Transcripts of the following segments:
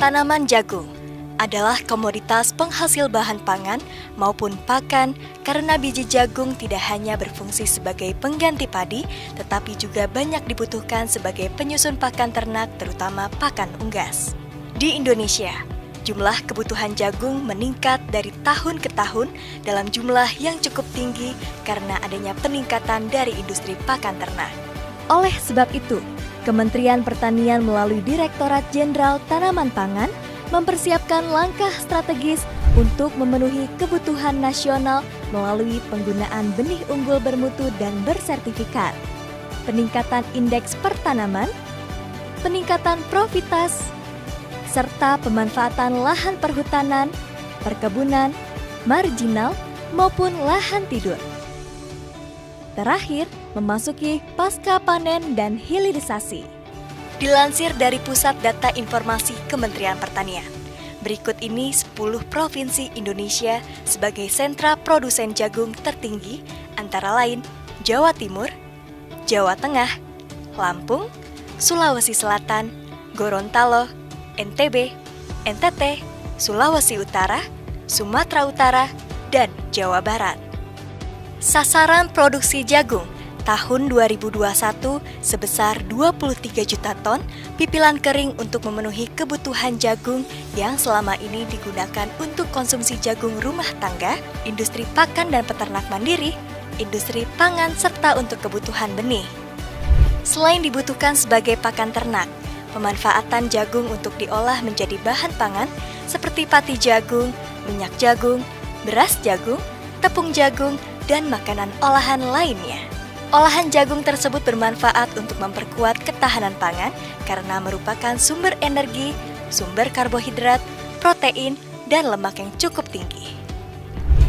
Tanaman jagung adalah komoditas penghasil bahan pangan maupun pakan karena biji jagung tidak hanya berfungsi sebagai pengganti padi, tetapi juga banyak dibutuhkan sebagai penyusun pakan ternak, terutama pakan unggas. Di Indonesia, jumlah kebutuhan jagung meningkat dari tahun ke tahun dalam jumlah yang cukup tinggi karena adanya peningkatan dari industri pakan ternak. Oleh sebab itu, Kementerian Pertanian melalui Direktorat Jenderal Tanaman Pangan mempersiapkan langkah strategis untuk memenuhi kebutuhan nasional melalui penggunaan benih unggul bermutu dan bersertifikat, peningkatan indeks pertanaman, peningkatan profitas, serta pemanfaatan lahan perhutanan, perkebunan, marginal, maupun lahan tidur. Terakhir, memasuki pasca panen dan hilirisasi. Dilansir dari Pusat Data Informasi Kementerian Pertanian, berikut ini 10 provinsi Indonesia sebagai sentra produsen jagung tertinggi, antara lain Jawa Timur, Jawa Tengah, Lampung, Sulawesi Selatan, Gorontalo, NTB, NTT, Sulawesi Utara, Sumatera Utara, dan Jawa Barat. Sasaran produksi jagung tahun 2021 sebesar 23 juta ton pipilan kering untuk memenuhi kebutuhan jagung yang selama ini digunakan untuk konsumsi jagung rumah tangga, industri pakan dan peternak mandiri, industri pangan, serta untuk kebutuhan benih. Selain dibutuhkan sebagai pakan ternak, pemanfaatan jagung untuk diolah menjadi bahan pangan seperti pati jagung, minyak jagung, beras jagung, tepung jagung, dan makanan olahan lainnya. Olahan jagung tersebut bermanfaat untuk memperkuat ketahanan pangan karena merupakan sumber energi, sumber karbohidrat, protein, dan lemak yang cukup tinggi.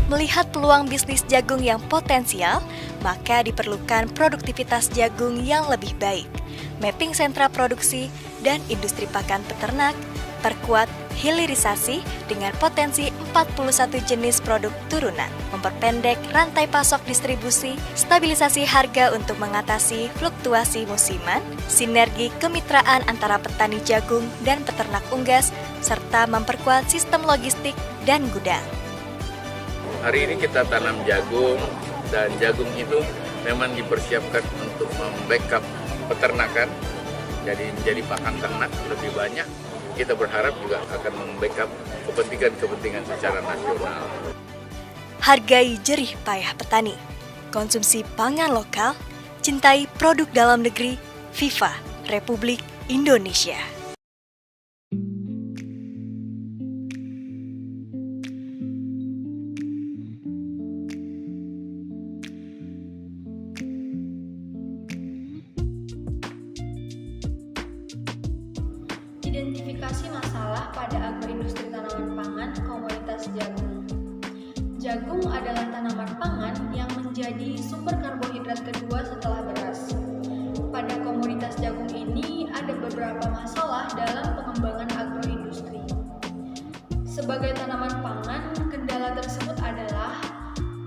Melihat peluang bisnis jagung yang potensial, maka diperlukan produktivitas jagung yang lebih baik, mapping sentra produksi dan industri pakan peternak, perkuat hilirisasi dengan potensi 41 jenis produk turunan, memperpendek rantai pasok distribusi, stabilisasi harga untuk mengatasi fluktuasi musiman, sinergi kemitraan antara petani jagung dan peternak unggas, serta memperkuat sistem logistik dan gudang. Hari ini kita tanam jagung, dan jagung itu memang dipersiapkan untuk membackup peternakan, jadi menjadi pakan ternak lebih banyak. Kita berharap juga akan membackup kepentingan-kepentingan secara nasional. Hargai jerih payah petani, konsumsi pangan lokal, cintai produk dalam negeri, FIFA Republik Indonesia. Identifikasi masalah pada agroindustri tanaman pangan komoditas jagung. Jagung adalah tanaman pangan yang menjadi sumber karbohidrat kedua setelah beras. Pada komoditas jagung ini ada beberapa masalah dalam pengembangan agroindustri. Sebagai tanaman pangan, kendala tersebut adalah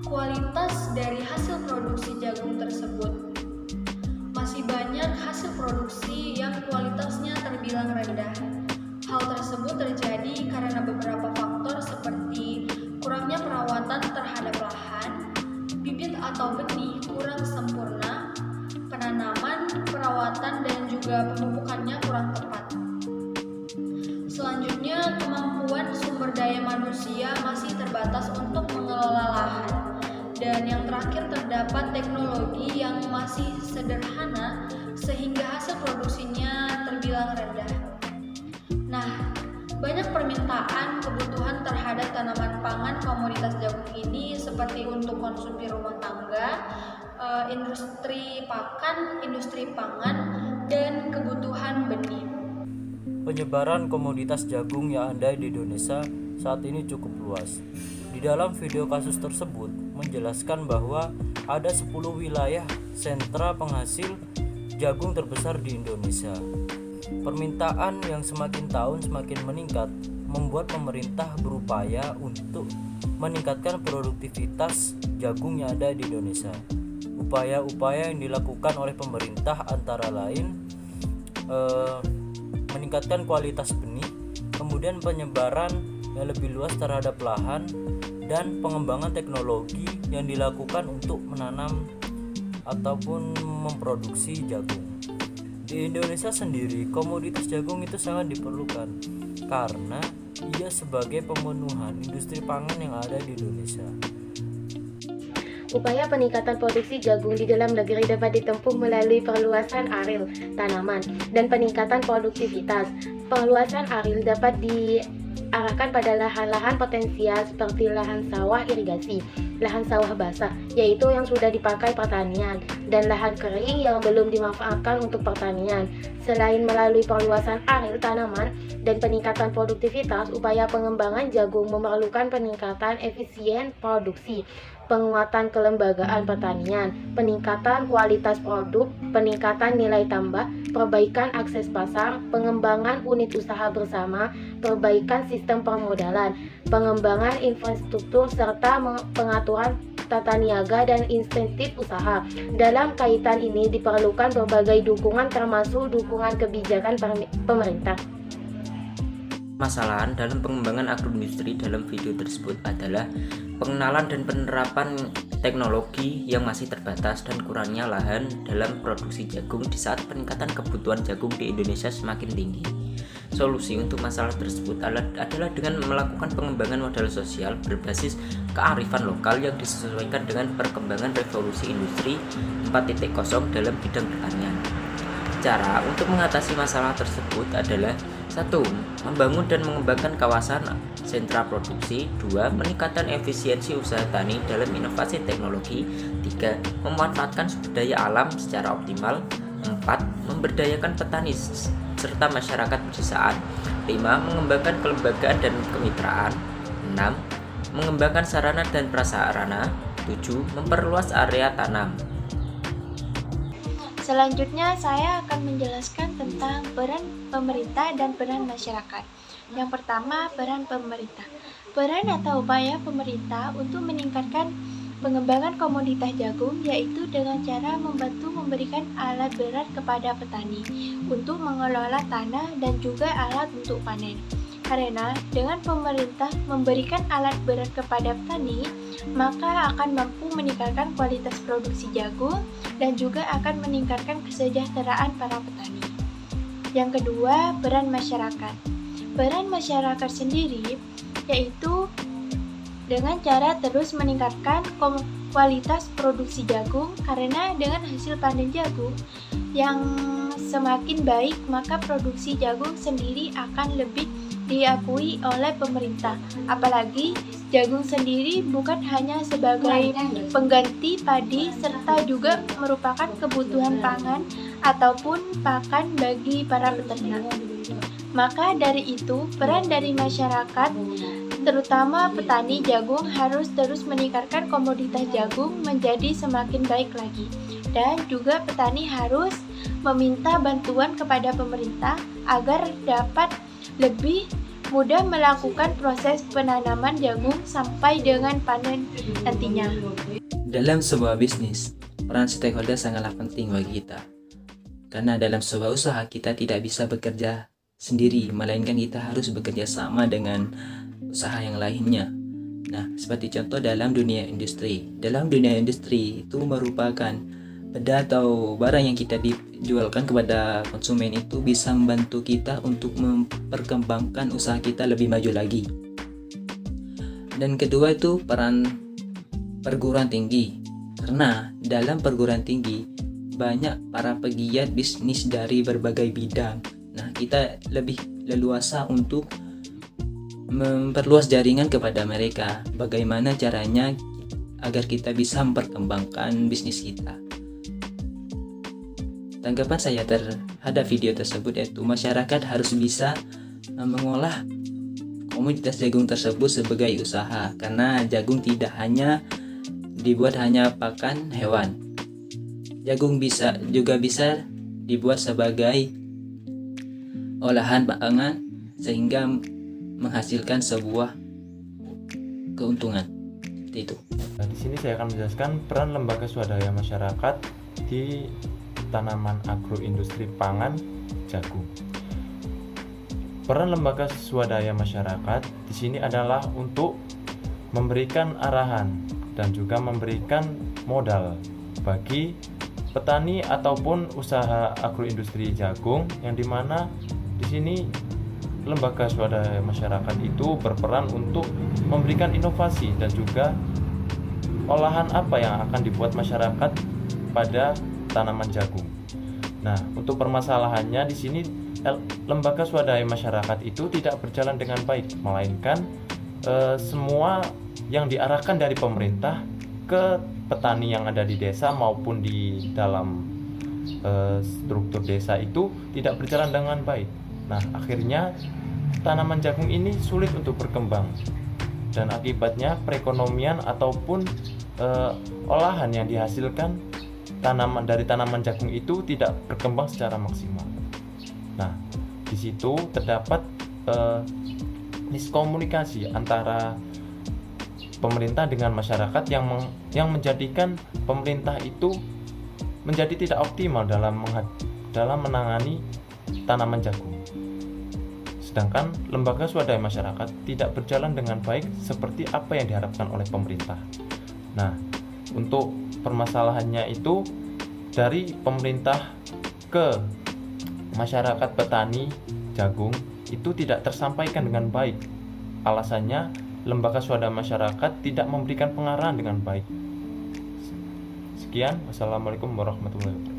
kualitas dari hasil produksi jagung tersebut. Masih banyak hasil produksi yang kualitasnya terbilang rendah. Hal tersebut terjadi karena beberapa faktor seperti kurangnya perawatan terhadap lahan, bibit atau benih kurang sempurna, penanaman, perawatan, dan juga pemupukannya kurang tepat. Selanjutnya, kemampuan sumber daya manusia masih terbatas untuk mengelola lahan. Dan yang terakhir, terdapat teknologi yang masih sederhana sehingga hasil produksinya terbilang rendah. Nah, banyak permintaan kebutuhan terhadap tanaman pangan komoditas jagung ini seperti untuk konsumsi rumah tangga, industri pakan, industri pangan, dan kebutuhan benih. Penyebaran komoditas jagung yang ada di Indonesia saat ini cukup luas. Di dalam video kasus tersebut menjelaskan bahwa ada 10 wilayah sentra penghasil jagung terbesar di Indonesia. Permintaan yang semakin tahun semakin meningkat membuat pemerintah berupaya untuk meningkatkan produktivitas jagung yang ada di Indonesia. Upaya-upaya yang dilakukan oleh pemerintah antara lain meningkatkan kualitas benih, kemudian penyebaran yang lebih luas terhadap lahan, dan pengembangan teknologi yang dilakukan untuk menanam ataupun memproduksi jagung. Di Indonesia sendiri, komoditas jagung itu sangat diperlukan karena ia sebagai pemenuhan industri pangan yang ada di Indonesia. Upaya peningkatan produksi jagung di dalam negeri dapat ditempuh melalui perluasan areal tanaman dan peningkatan produktivitas. Perluasan areal dapat diarahkan pada lahan-lahan potensial seperti lahan sawah irigasi, lahan sawah basah, yaitu yang sudah dipakai pertanian, dan lahan kering yang belum dimanfaatkan untuk pertanian. Selain melalui perluasan areal tanaman dan peningkatan produktivitas, upaya pengembangan jagung memerlukan peningkatan efisien produksi, penguatan kelembagaan pertanian, peningkatan kualitas produk, peningkatan nilai tambah, perbaikan akses pasar, pengembangan unit usaha bersama, perbaikan sistem permodalan, pengembangan infrastruktur, serta pengaturan tata niaga dan insentif usaha. Dalam kaitan ini diperlukan berbagai dukungan termasuk dukungan kebijakan pemerintah. Permasalahan dalam pengembangan agroindustri dalam video tersebut adalah pengenalan dan penerapan teknologi yang masih terbatas dan kurangnya lahan dalam produksi jagung di saat peningkatan kebutuhan jagung di Indonesia semakin tinggi. Solusi untuk masalah tersebut adalah dengan melakukan pengembangan modal sosial berbasis kearifan lokal yang disesuaikan dengan perkembangan revolusi industri 4.0 dalam bidang pertanian. Cara untuk mengatasi masalah tersebut adalah 1. Membangun dan mengembangkan kawasan sentra produksi. 2. Meningkatkan efisiensi usaha tani dalam inovasi teknologi. 3. Memanfaatkan sumber daya alam secara optimal. 4. Memberdayakan petani serta masyarakat pedesaan. 5. Mengembangkan kelembagaan dan kemitraan. 6. Mengembangkan sarana dan prasarana. 7. Memperluas area tanam. Selanjutnya saya akan menjelaskan tentang peran pemerintah dan peran masyarakat. Yang pertama, peran pemerintah. Peran atau upaya pemerintah untuk meningkatkan pengembangan komoditas jagung yaitu dengan cara membantu memberikan alat berat kepada petani untuk mengelola tanah dan juga alat untuk panen. Karena dengan pemerintah memberikan alat berat kepada petani, maka akan mampu meningkatkan kualitas produksi jagung dan juga akan meningkatkan kesejahteraan para petani. Yang kedua, peran masyarakat. Peran masyarakat sendiri yaitu dengan cara terus meningkatkan kualitas produksi jagung, karena dengan hasil panen jagung yang semakin baik, maka produksi jagung sendiri akan lebih diakui oleh pemerintah. Apalagi jagung sendiri bukan hanya sebagai pengganti padi, serta juga merupakan kebutuhan pangan ataupun pakan bagi para peternak. Maka dari itu, peran dari masyarakat, terutama petani jagung, harus terus meningkatkan komoditas jagung menjadi semakin baik lagi. Dan juga petani harus meminta bantuan kepada pemerintah agar dapat lebih mudah melakukan proses penanaman jagung sampai dengan panen nantinya. Dalam sebuah bisnis, peran stakeholder sangatlah penting bagi kita. Karena dalam sebuah usaha kita tidak bisa bekerja sendiri, melainkan kita harus bekerja sama dengan usaha yang lainnya. Nah, seperti contoh dalam dunia industri. Dalam dunia industri itu merupakan benda atau barang yang kita dijualkan kepada konsumen itu bisa membantu kita untuk memperkembangkan usaha kita lebih maju lagi. Dan kedua itu peran perguruan tinggi. Karena dalam perguruan tinggi banyak para pegiat bisnis dari berbagai bidang. Nah, kita lebih leluasa untuk memperluas jaringan kepada mereka. Bagaimana caranya agar kita bisa memperkembangkan bisnis kita. Tanggapan saya terhadap video tersebut yaitu masyarakat harus bisa mengolah komoditas jagung tersebut sebagai usaha, karena jagung tidak hanya dibuat hanya pakan hewan. Jagung juga bisa dibuat sebagai olahan pangan sehingga menghasilkan sebuah keuntungan. Seperti itu. Nah, di sini saya akan menjelaskan peran lembaga swadaya masyarakat di tanaman agroindustri pangan jagung. Peran lembaga swadaya masyarakat di sini adalah untuk memberikan arahan dan juga memberikan modal bagi petani ataupun usaha agroindustri jagung, yang dimana di sini lembaga swadaya masyarakat itu berperan untuk memberikan inovasi dan juga olahan apa yang akan dibuat masyarakat pada tanaman jagung. Nah, untuk permasalahannya di sini lembaga swadaya masyarakat itu tidak berjalan dengan baik, melainkan semua yang diarahkan dari pemerintah ke petani yang ada di desa maupun di dalam struktur desa itu tidak berjalan dengan baik. Nah, akhirnya tanaman jagung ini sulit untuk berkembang, dan akibatnya perekonomian ataupun olahan yang dihasilkan dari tanaman jagung itu tidak berkembang secara maksimal. Nah, di situ terdapat miskomunikasi antara pemerintah dengan masyarakat yang menjadikan pemerintah itu menjadi tidak optimal dalam menangani tanaman jagung. Sedangkan lembaga swadaya masyarakat tidak berjalan dengan baik seperti apa yang diharapkan oleh pemerintah. Nah, untuk permasalahannya itu dari pemerintah ke masyarakat petani jagung itu tidak tersampaikan dengan baik. Alasannya, lembaga swadaya masyarakat tidak memberikan pengarahan dengan baik. Sekian, wassalamualaikum warahmatullahi wabarakatuh.